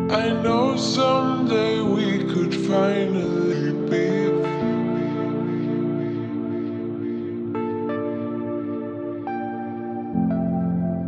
I know someday we could finally be.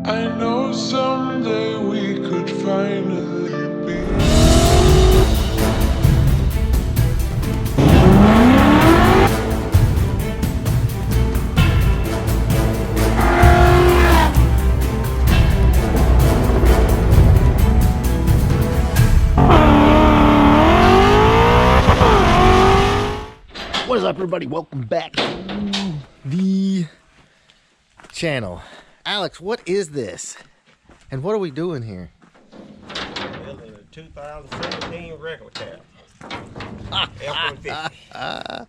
I know someday we could finally be. What is up, everybody? Welcome back to the channel. Alex, what is this? And what are we doing here? Building a 2017 regular cab. F-150.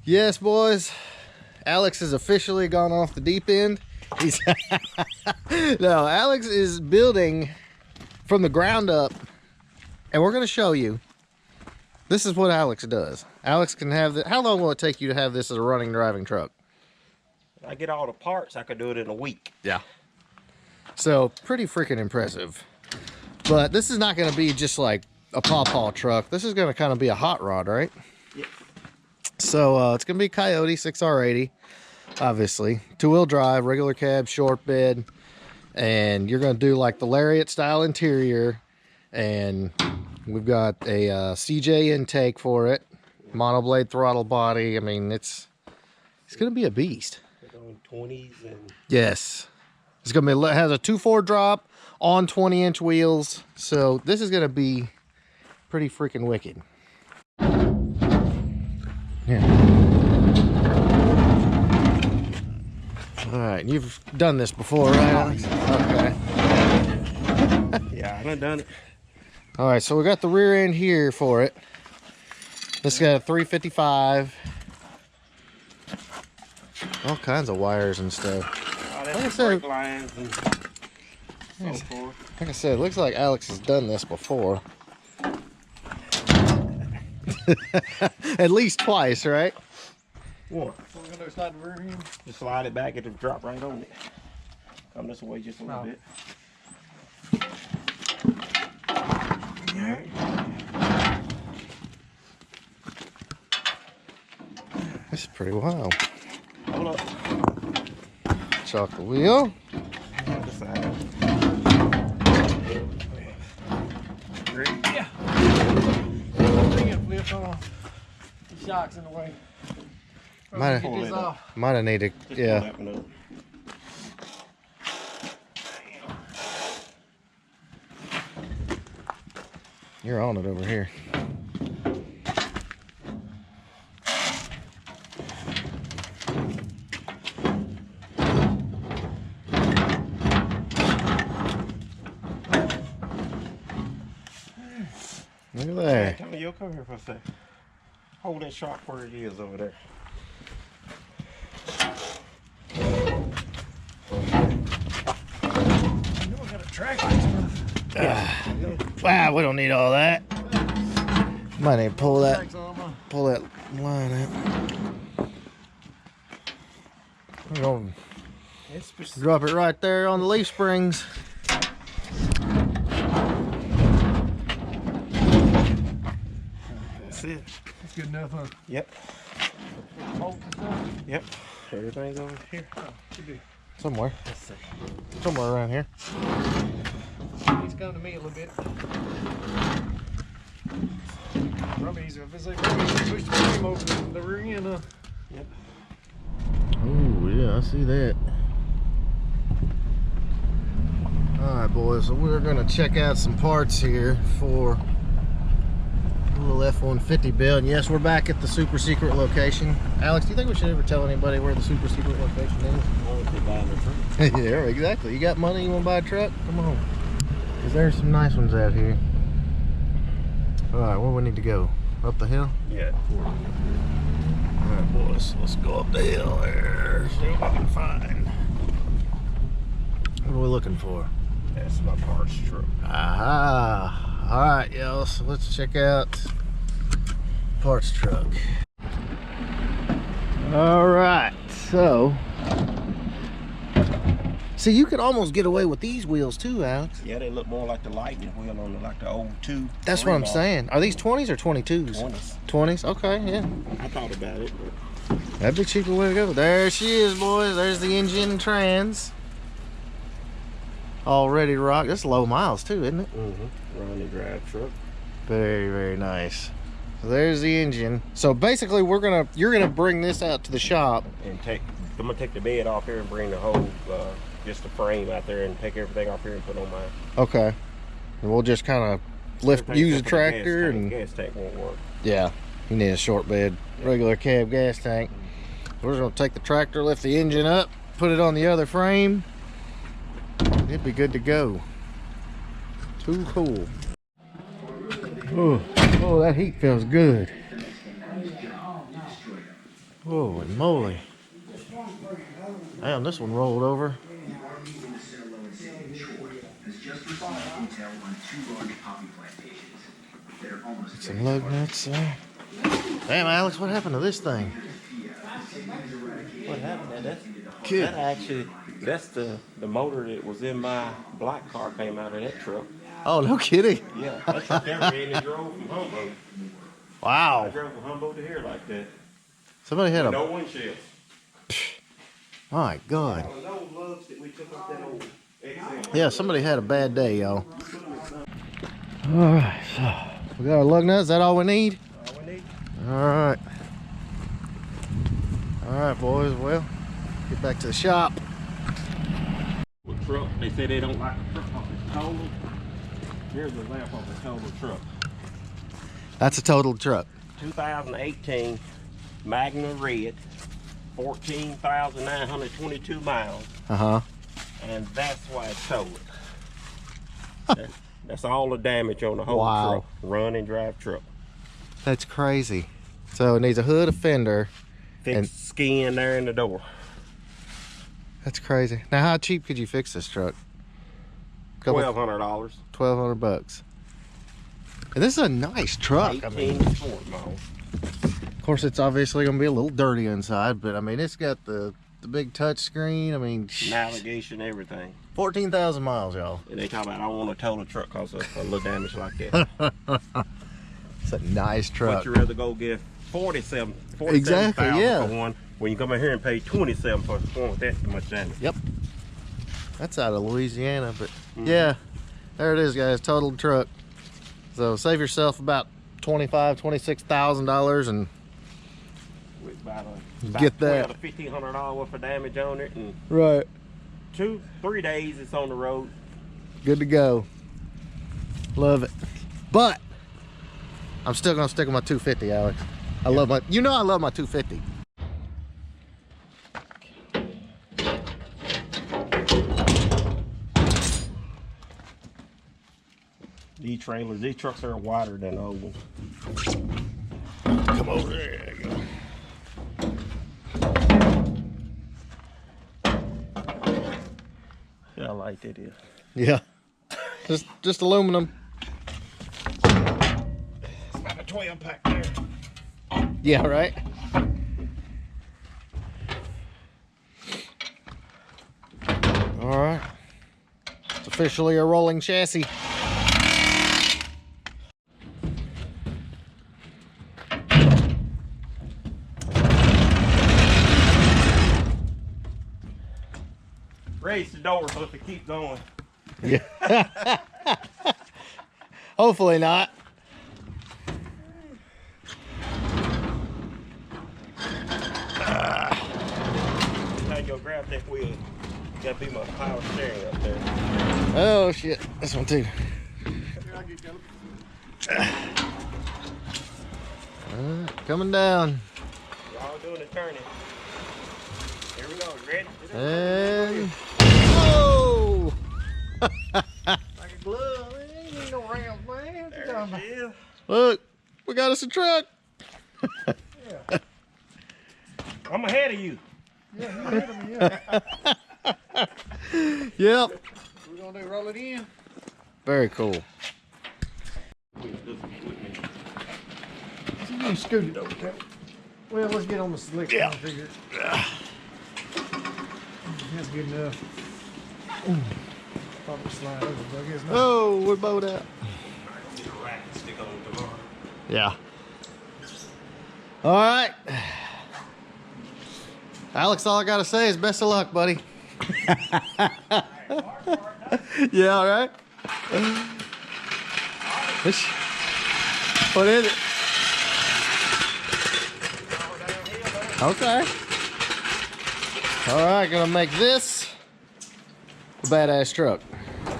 Yes, boys. Alex has officially gone off the deep end. He's no, Alex is building from the ground up, and we're going to show you. This is what Alex does. Alex can have the. How long will it take you to have this as a running, driving truck? If I get all the parts, I could do it in a week. Yeah. So pretty freaking impressive. But this is not going to be just like a pawpaw truck. This is going to kind of be a hot rod, right? Yeah. So it's going to be Coyote 6R80, obviously. Two-wheel drive, regular cab, short bed. And you're going to do like the Lariat style interior. And we've got a CJ intake for it. Monoblade throttle body. I mean, it's going to be a beast. We're going 20s and... Yes. It's going to be, has a 2.4 drop on 20-inch wheels. So this is going to be pretty freaking wicked. Yeah. All right. You've done this before, right, Alex? Okay. Yeah, I done it. All right. So we got the rear end here for it. This got a 355. All kinds of wires and stuff. Like I said, brake lines and so forth. Like I said, it looks like Alex has done this before. At least twice, right? One. So we're gonna slide the rear end. Just slide it back, it'll drop right on it. Come this way just a little bit. Alright. This is pretty wild. Hold up. Chalk the wheel. On the side. Ready? Yeah. Bring it, flips on. The shock's in the way. Might Get this off. have needed, Just yeah. pull that one up. You're on it over here. Look at there. Tell me, you'll come here for a sec. Hold that sharp where it is over there. You know I got a tractor and stuff. Wow, we don't need all that. Might need to pull that line out. We're gonna It's just drop it right there on the leaf springs. that's it. That's good enough, huh? Yep. Bolt and stuff. Yep. Everything's over here. Oh, good deal. Somewhere. Let's see. Somewhere around here. He's coming to me a little bit. Probably easier if it's like push the frame over the rear end, Yep. Oh yeah, I see that. Alright boys, so we're gonna check out some parts here for a little F-150 build. And yes, we're back at the super secret location. Alex, do you think we should ever tell anybody where the super secret location is? Yeah, exactly. You got money, you wanna buy a truck? Come on. Cause there's some nice ones out here. Alright, where we need to go? Up the hill? Yeah. Alright boys, let's go up the hill there. See what we can find. What are we looking for? That's my parts truck. Aha! Alright, y'all, so let's check out parts truck. Alright, so See, you could almost get away with these wheels too, Alex. Yeah, they look more like the lightning wheel on like the old 2. That's what I'm saying. Are these 20s or 22s? 20s. 20s? Okay, yeah. I thought about it, but That'd be a cheaper way to go. There she is, boys. There's the engine and trans. All ready to rock. That's low miles too, isn't it? Run and drive truck. Very, very nice. So there's the engine. So basically, you're gonna bring this out to the shop And I'm gonna take the bed off here and bring the whole, just the frame out there and take everything off here and put on mine. Okay. And we'll just kind of use the tractor and gas tank won't work. yeah, you need a short bed, regular cab gas tank. We're just gonna take the tractor, lift the engine up, put it on the other frame. It'd be good to go. Too cool. Oh, that heat feels good. Holy moly. Damn, this one rolled over. Some lug nuts there. Damn, Alex, what happened to this thing? What happened? Kid. That's the motor that was in my black car came out of that truck. Oh, no kidding. Yeah, that truck there ran and drove from Humboldt. I Wow. drove from Humboldt to here like that. Somebody had No windshield. My God. Those lugs that we took off that old XL. Yeah, somebody had a bad day, y'all. All right, so we got our lug nuts. Is that all we need? All we need. All right, boys. Well, get back to the shop. With truck, they say they don't like the truck off its total. Here's the lamp off the total truck. That's a total truck. 2018 Magna Red, 14,922 miles, and that's why it's totaled. That's all the damage on the whole truck. Run and drive truck. That's crazy. So it needs a hood, a fender, Fixed skin there in the door. That's crazy. Now, how cheap could you fix this truck? $1,200. $1,200. And this is a nice truck. 18 sport model. Of course, it's obviously going to be a little dirty inside, but I mean, it's got the big touch screen. I mean, Navigation, everything. 14,000 miles, y'all. And they talk about, I don't want to tow the truck because of a little damage like that. It's a nice truck. But you'd rather go get 47 Exactly, yeah. for one when you come in here and pay 27 for one with that much damage. Yep. That's out of Louisiana, but yeah, there it is, guys. Totaled truck. So save yourself about $25,000, $26,000 and get that. $1,500 worth of damage on it, and Right. 2-3 days it's on the road. Good to go. Love it. But I'm still gonna stick with my 250, Alex. I love my, I love my 250. These trucks are wider than the old ones. Come over there. There you go. See how light that is. Yeah. Just aluminum. It's about a 12 pack there. Yeah, right. All right. It's officially a rolling chassis. Raise the door so if it keeps going. Yeah. Hopefully not. Now you go grab that wheel. You gotta be my power steering up there. Oh shit, this one too. Coming down. Y'all doing the turning. Here we go. Ready? And whoa! Like a glove. Man, ain't need no rams, man. There it is. Look, we got us a truck. Yeah. I'm ahead of you. Yeah, you hit him, yeah. Yep. We're gonna do roll it in. Very cool. You scoot it over there. Well, let's get on the slick. Yeah. Figure it. That's good enough. Probably slide over, but I guess not. Oh, we're boat out. Yeah. All right. Alex, all I got to say is best of luck, buddy. Yeah, all right. What is it? Okay. All right, gonna make this a badass truck.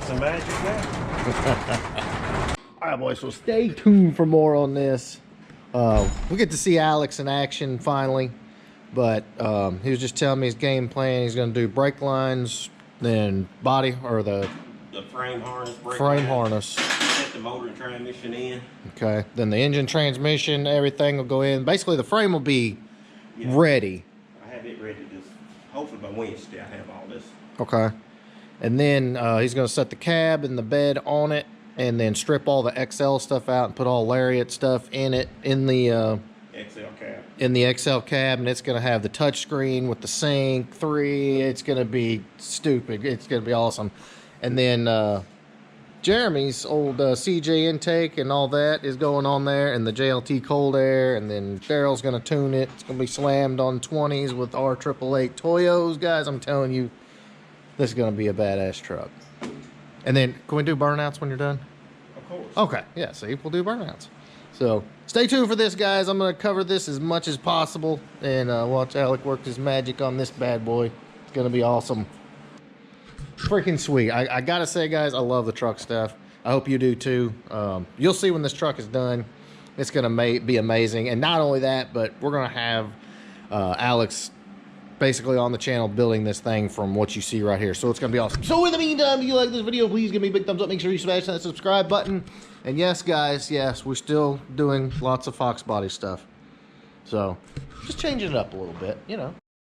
Some magic there. All right, boys, so stay tuned for more on this. We get to see Alex in action finally, but he was just telling me his game plan. He's going to do brake lines, then body, or the frame harness. frame harness. Set the motor and transmission in. Okay, then the engine, transmission, everything will go in. Basically, the frame will be ready. I have it ready this, hopefully by Wednesday I have all this. Okay. And then he's going to set the cab and the bed on it, and then strip all the XL stuff out and put all Lariat stuff in it, in the XL cab. In the XL cab, and it's going to have the touch screen with the sync 3. It's going to be stupid. It's going to be awesome. And then Jeremy's old CJ intake and all that is going on there, and the JLT cold air, and then Daryl's going to tune it. It's going to be slammed on 20s with R888 Toyos. Guys, I'm telling you, this is going to be a badass truck. And then, can we do burnouts when you're done? Of course. Okay, yeah, see, we'll do burnouts. So, stay tuned for this, guys. I'm going to cover this as much as possible, and watch Alec work his magic on this bad boy. It's going to be awesome. Freaking sweet. I got to say, guys, I love the truck stuff. I hope you do, too. You'll see when this truck is done. It's going to be amazing. And not only that, but we're going to have Alex basically on the channel building this thing from what you see right here. So it's going to be awesome. So in the meantime, if you like this video, please give me a big thumbs up. Make sure you smash that subscribe button. And yes, guys, yes, we're still doing lots of Fox body stuff. So just changing it up a little bit, you know.